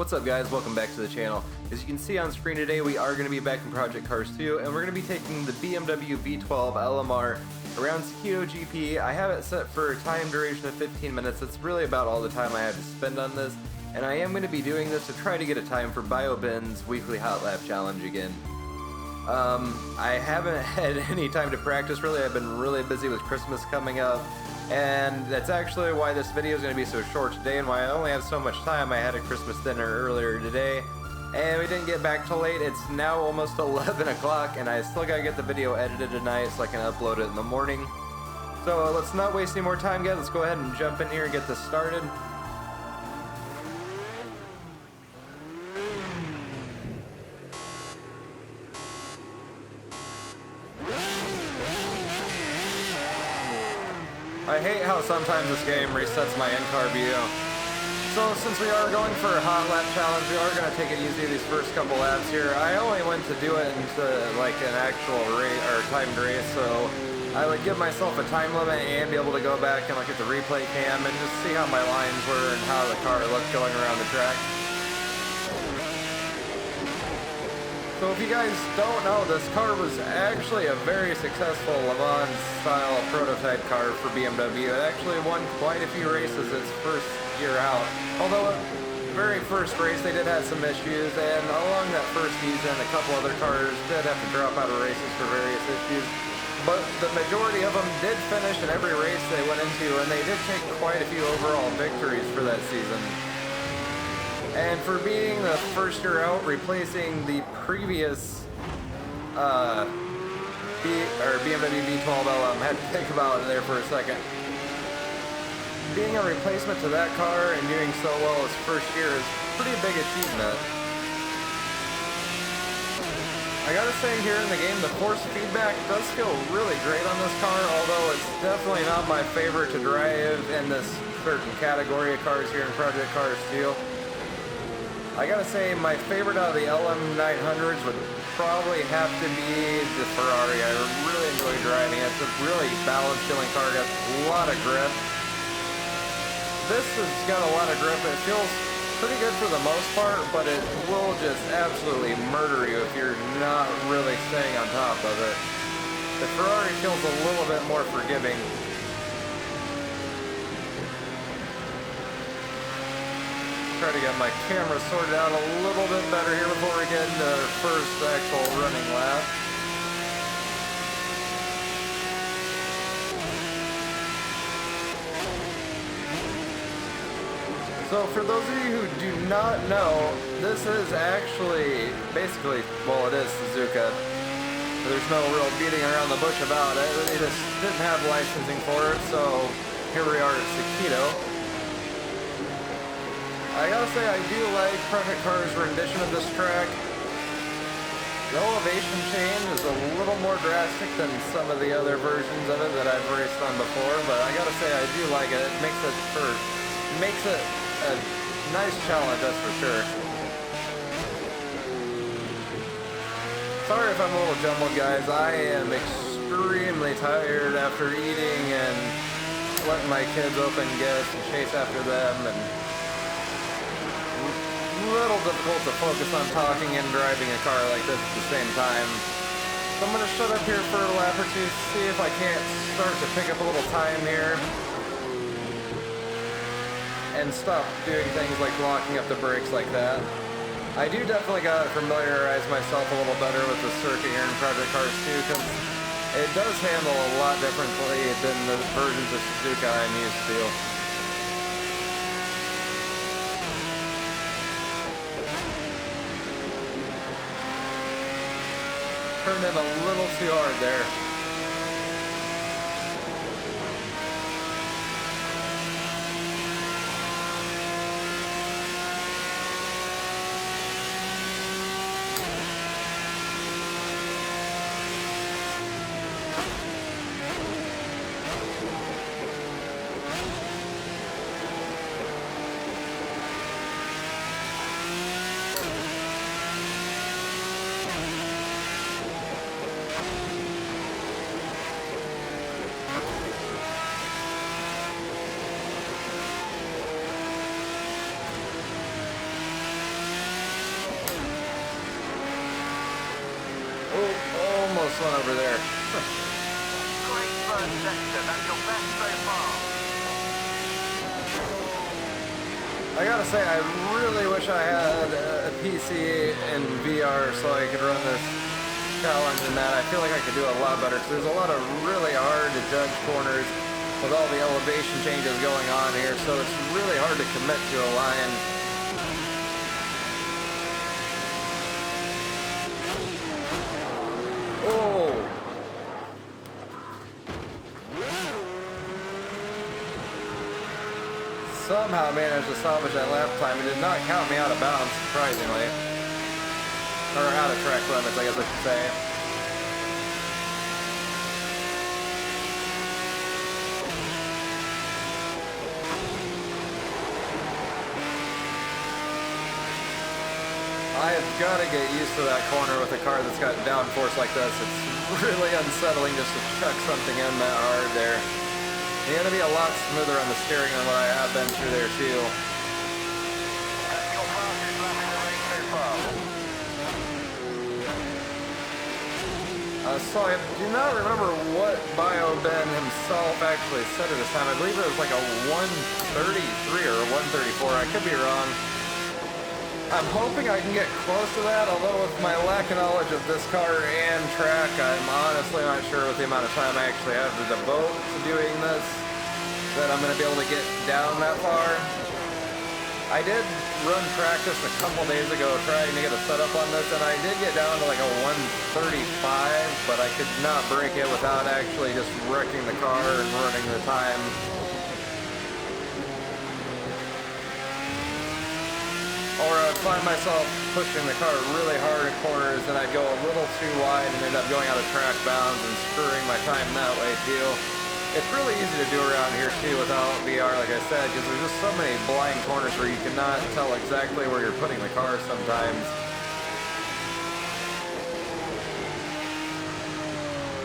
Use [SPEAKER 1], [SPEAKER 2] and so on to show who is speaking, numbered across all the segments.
[SPEAKER 1] What's up guys, welcome back to the channel. As you can see on screen today, we are going to be back in Project Cars 2, and we're going to be taking the BMW V12 LMR around Sakitto GP. I have it set for a time duration of 15 minutes. That's really about all the time I have to spend on this, and I am going to be doing this to try to get a time for Bioben's weekly hot lap challenge again. I haven't had any time to practice really. I've been really busy with Christmas coming up, and that's actually why this video is going to be so short today and why I only have so much time. I had a Christmas dinner earlier today and we didn't get back till late. It's now almost 11 o'clock and I still got to get the video edited tonight so I can upload it in the morning. So let's not waste any more time, guys. Let's go ahead and jump in here and get this started. I hate how sometimes this game resets my in-car view. So since we are going for a hot lap challenge, we are going to take it easy these first couple laps here. I only went to do it into like an actual race or timed race, so I would give myself a time limit and be able to go back and look at the replay cam and just see how my lines were and how the car looked going around the track. So if you guys don't know, this car was actually a very successful Le Mans style prototype car for BMW. It actually won quite a few races its first year out. Although the very first race they did have some issues, and along that first season a couple other cars did have to drop out of races for various issues. But the majority of them did finish in every race they went into, and they did take quite a few overall victories for that season. And for being the first year out, replacing the previous BMW V12 LM, had to think about it there for a second. Being a replacement to that car and doing so well its first year is a pretty big achievement. I gotta say, here in the game, the force feedback does feel really great on this car, although it's definitely not my favorite to drive in this certain category of cars here in Project Cars 2. I gotta say, my favorite out of the LM900s would probably have to be the Ferrari. I really enjoy driving it. It's a really balanced feeling car. Got a lot of grip. This has got a lot of grip. It feels pretty good for the most part, but it will just absolutely murder you if you're not really staying on top of it. The Ferrari feels a little bit more forgiving. Try to get my camera sorted out a little bit better here before we get into our first actual running lap. So for those of you who do not know, this is actually basically, well, it is Suzuka. There's no real beating around the bush about it. They just didn't have licensing for it, so here we are at Sakitto. I gotta say, I do like Project Cars' rendition of this track. The elevation change is a little more drastic than some of the other versions of it that I've raced on before, but I gotta say, I do like it. It makes it a nice challenge, that's for sure. Sorry if I'm a little jumbled, guys. I am extremely tired after eating and letting my kids open gifts and chase after them, and little difficult to focus on talking and driving a car like this at the same time. So I'm going to shut up here for a lap or two, see if I can't start to pick up a little time here and stop doing things like locking up the brakes like that. I do definitely got to familiarize myself a little better with the circuit here in Project Cars 2, because it does handle a lot differently than the versions of Suzuka I'm used to. Turned in a little too hard there.
[SPEAKER 2] sector. That's your best so far.
[SPEAKER 1] I gotta say, I really wish I had a PC and VR so I could run this challenge and that. I feel like I could do a lot better, because there's a lot of really hard to judge corners with all the elevation changes going on here, so it's really hard to commit to a line. Oh! Somehow managed to salvage that lap time. It did not count me out of bounds, surprisingly. Or out of track limits, I guess I should say. I have got to get used to that corner with a car that's got downforce like this. It's really unsettling just to chuck something in that hard there. You're going to be a lot smoother on the steering than what I have been through there too.
[SPEAKER 2] That's your fastest lap in the race so far.
[SPEAKER 1] So I do not remember what Bioben himself actually said at this time. I believe it was like a 133 or a 134. I could be wrong. I'm hoping I can get close to that, although with my lack of knowledge of this car and track, I'm honestly not sure with the amount of time I actually have to devote to doing this, that I'm going to be able to get down that far. I did run practice a couple days ago trying to get a setup on this, and I did get down to like a 135, but I could not break it without actually just wrecking the car and running the time. Or I'd find myself pushing the car really hard in corners and I'd go a little too wide and end up going out of track bounds and screwing my time that way too. It's really easy to do around here too without VR, like I said, because there's just so many blind corners where you cannot tell exactly where you're putting the car sometimes.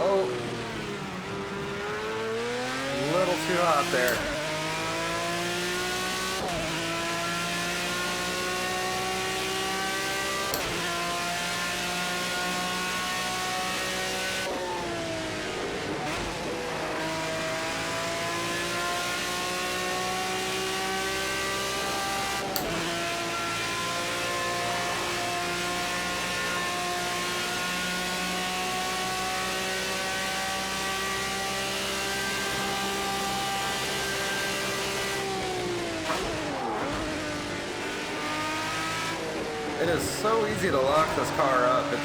[SPEAKER 1] Oh. A little too hot there. It is so easy to lock this car up. It's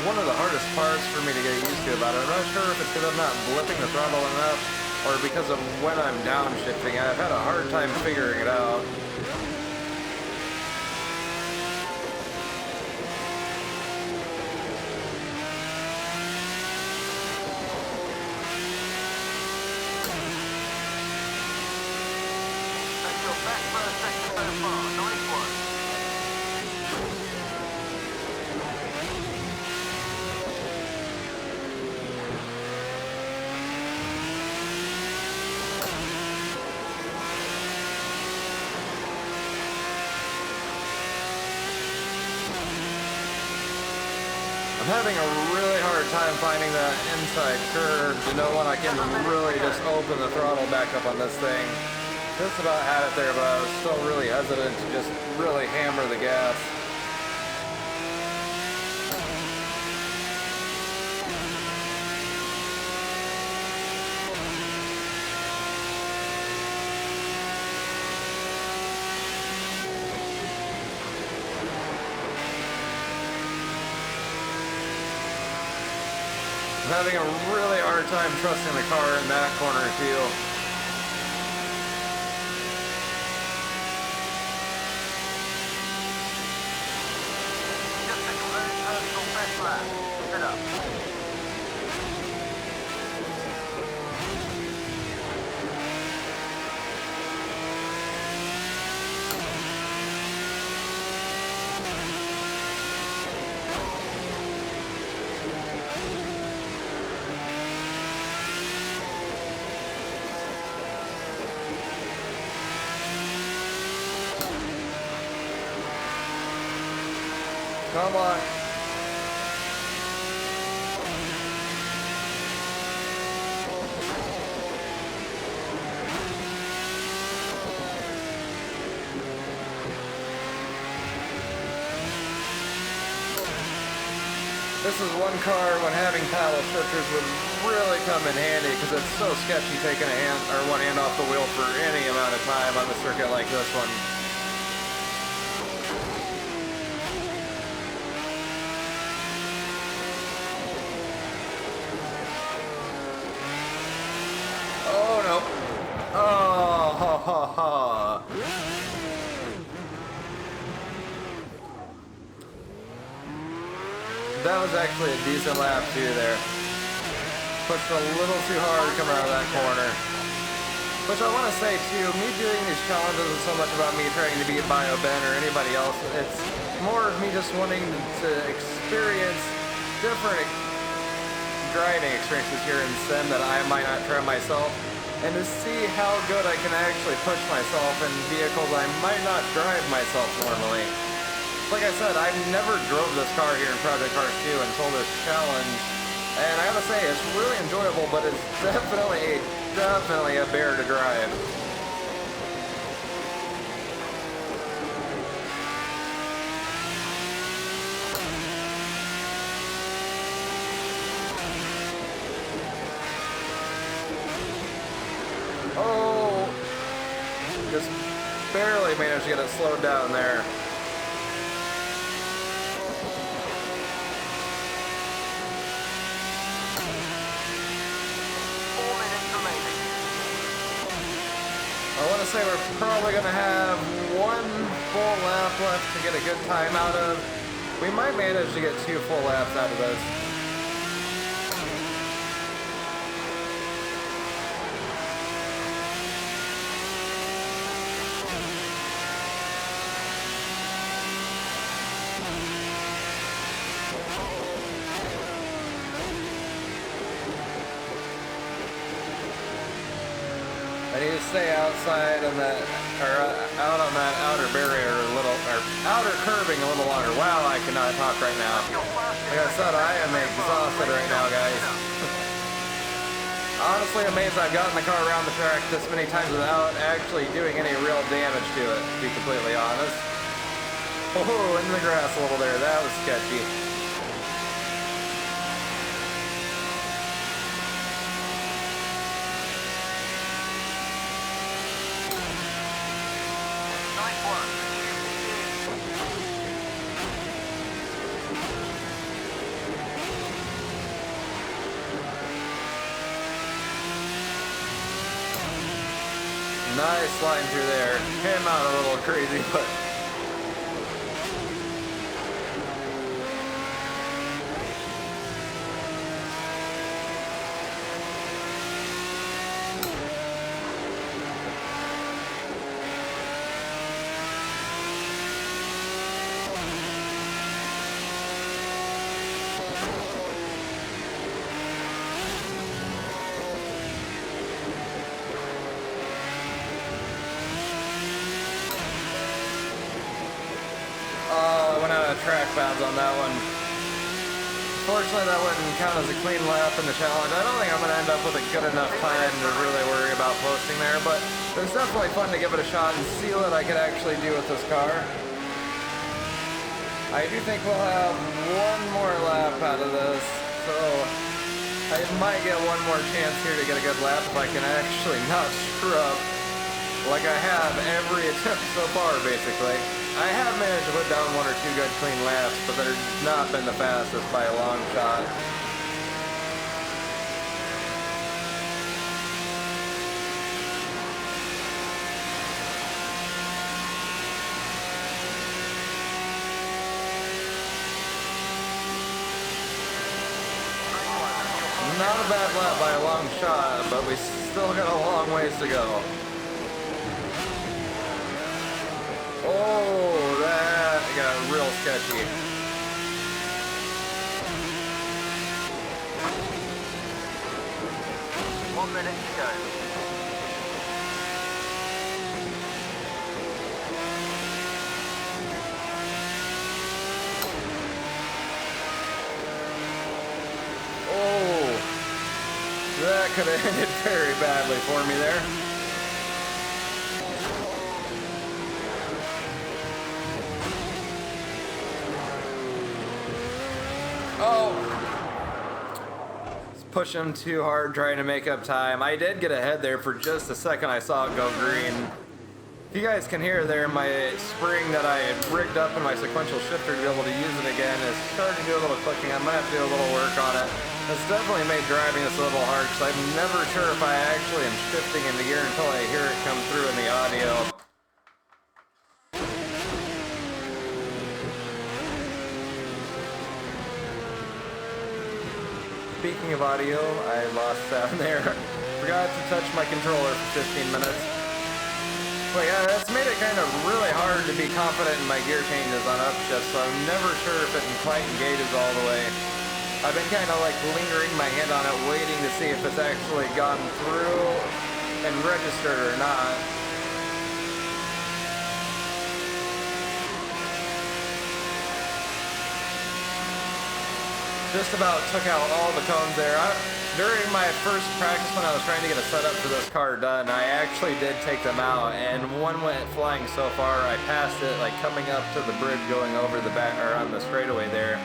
[SPEAKER 1] one of the hardest parts for me to get used to about it. I'm not sure if it's because I'm not blipping the throttle enough or because of when I'm downshifting. I've had a hard time figuring it out.
[SPEAKER 2] That's your best first sector so far. Nice one.
[SPEAKER 1] I'm having a really hard time finding that inside curve to know when I can really just open the throttle back up on this thing. Just about had it there, but I was still really hesitant to just really hammer the gas. I'm having a really hard time trusting the car in that corner too.
[SPEAKER 2] Just a close personal best lap. Keep it up.
[SPEAKER 1] Come on. This is one car when having paddle shifters would really come in handy because it's so sketchy taking a hand or one hand off the wheel for any amount of time on a circuit like this one. Oh no. Oh, ha ha ha. That was actually a decent lap too there. Pushed a little too hard coming out of that corner. Which I want to say too, me doing these challenges isn't so much about me trying to beat Bioben or anybody else. It's more of me just wanting to experience different driving experiences here in Sim that I might not try myself. And to see how good I can actually push myself in vehicles I might not drive myself normally. Like I said, I've never drove this car here in Project Cars 2 until this challenge, and I gotta say, it's really enjoyable, but it's definitely a bear to drive. Oh, just barely managed to get it slowed down there. I want to say we're probably going to have one full lap left to get a good time out of. We might manage to get 2 full laps out of this. I need to stay outside on that, or out on that outer barrier a little, or outer curving a little longer. Wow, I cannot talk right now. Like I said, I am exhausted right now, guys. Honestly amazed I've gotten the car around the track this many times without actually doing any real damage to it, to be completely honest. Oh, in the grass a little there. That was sketchy. Nice line through there. Came out a little crazy, but track bounds on that one. Fortunately, that wouldn't count as a clean lap in the challenge. I don't think I'm going to end up with a good enough time to really worry about posting there, but it was definitely fun to give it a shot and see what I could actually do with this car. I do think we'll have one more lap out of this, so I might get one more chance here to get a good lap if I can actually not screw up like I have every attempt so far, basically. I have managed to put down 1 or 2 good clean laps, but they're not been the fastest by a long shot. Not a bad lap by a long shot, but we still got a long ways to go. Oh, that got real sketchy.
[SPEAKER 2] One minute to go.
[SPEAKER 1] Oh, that could have ended very badly for me there. Oh, pushing too hard trying to make up time. I did get ahead there for just a second. I saw it go green. If you guys can hear there, my spring that I had rigged up in my sequential shifter to be able to use it again is starting to do a little clicking. I'm going to have to do a little work on it. It's definitely made driving this a little hard because I'm never sure if I actually am shifting into gear until I hear it come through in the audio. Speaking of audio, I lost sound there. Forgot to touch my controller for 15 minutes. But yeah, that's made it kind of really hard to be confident in my gear changes on upshift, so I'm never sure if it quite engages all the way. I've been kind of like lingering my hand on it, waiting to see if it's actually gone through and registered or not. Just about took out all the cones there. During my first practice when I was trying to get a setup for this car done, I actually did take them out, and one went flying so far I passed it, like coming up to the bridge going over the back or on the straightaway there.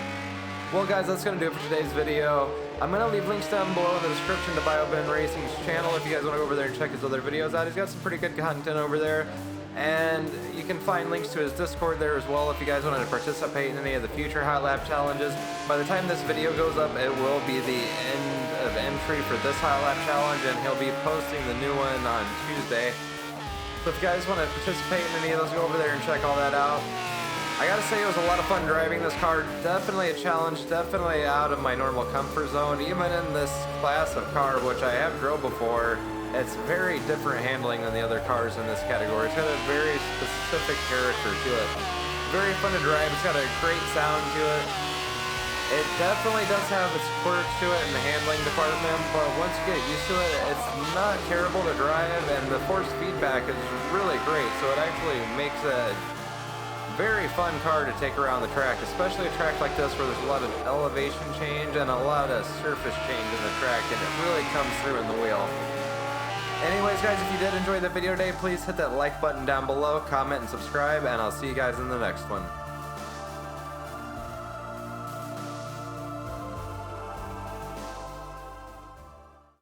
[SPEAKER 1] Well guys, that's gonna do it for today's video. I'm gonna leave links down below in the description to Bioben Racing's channel if you guys want to go over there and check his other videos out. He's got some pretty good content over there. And you can find links to his Discord there as well if you guys wanted to participate in any of the future Hot Lap challenges. By the time this video goes up, it will be the end of entry for this Hot Lap challenge, and he'll be posting the new one on Tuesday. So if you guys want to participate in any of those, go over there and check all that out. I gotta say, it was a lot of fun driving this car. Definitely a challenge, definitely out of my normal comfort zone. Even in this class of car, which I have drove before, it's very different handling than the other cars in this category. It's got a very specific character to it. Very fun to drive. It's got a great sound to it. It definitely does have its quirks to it in the handling department, but once you get used to it, it's not terrible to drive, and the force feedback is really great, so it actually makes a very fun car to take around the track, especially a track like this where there's a lot of elevation change and a lot of surface change in the track, and it really comes through in the wheel. Anyways guys, if you did enjoy the video today, please hit that like button down below, comment and subscribe, and I'll see you guys in the next one.